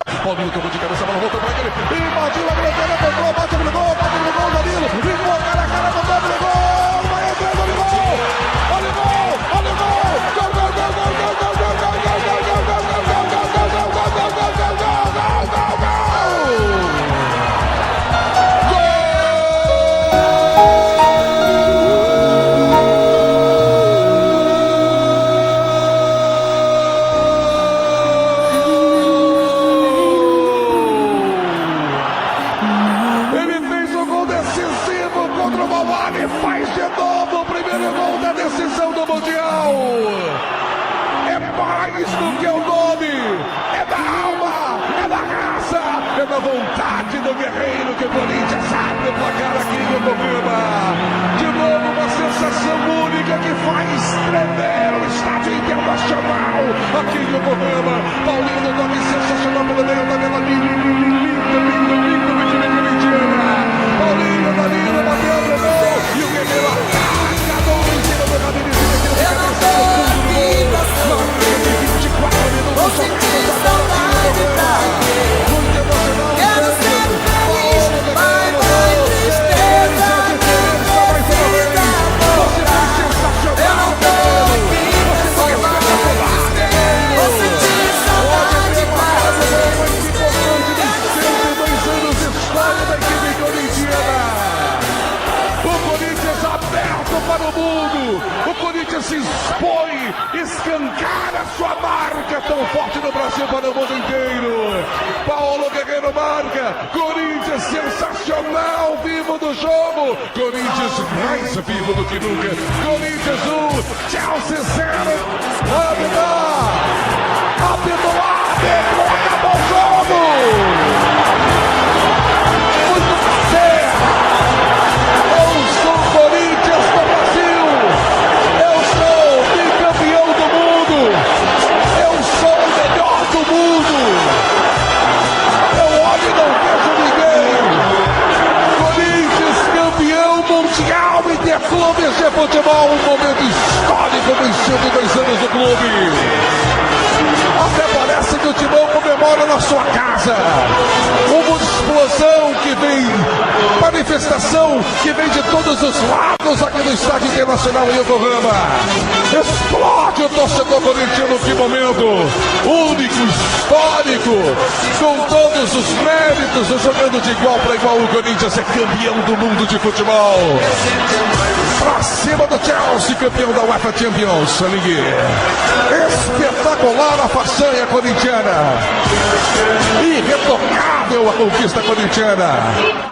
Paulinho tocou de cabeça, a bola voltou para ele. Invadiu a grande área, tocou, bate no gol, Danilo. Ficou cara a cara, mandou no gol. Vai entrando no gol. Olha o gol, olha o gol. Gol, gol, gol, gol, gol, gol, gol, gol, gol, gol, gol, gol, gol, contra o Mavani, faz de novo o primeiro gol da decisão do Mundial. É mais do que o nome, é da alma, é da raça, é da vontade do guerreiro que o Corinthians abre o placar aqui em Yokohama. De novo uma sensação única que faz tremer o estádio internacional aqui em Yokohama. Paulinho no toque sensacional pelo meio da tabela, lindo, o time corintiano. Paulinho, Danilo, bateu pro gol e o guerreiro ataca a bola em cima do Ramires. Eu não tô aqui pra ser 24 minutos, vou sentir saudade pra quê? Quero ser feliz, vai tristeza, vida voltar. Eu não tô aqui pra ser vou sentir saudade pra quê? Da equipe corintiana. O Corinthians aberto para o mundo. O Corinthians se expõe, escancara sua marca tão forte no Brasil para o mundo inteiro. Paulo Guerreiro marca. Corinthians sensacional, vivo do jogo. Corinthians mais vivo do que nunca. Corinthians 1, Chelsea 0. Apitou árbitro, acabou o jogo. Clubes de futebol, um momento histórico nos 102 anos do clube. Até parece que o Timão comemora na sua casa. Uma explosão que vem, manifestação que vem de todos os lados aqui no Estádio Internacional em Yokohama. Explode o torcedor corintiano, que momento único, histórico, com todos os méritos, jogando de igual para igual. O Corinthians é campeão do mundo de futebol. Pra cima do Chelsea, campeão da UEFA Champions League. Espetacular a façanha corintiana. Irretocável a conquista corintiana.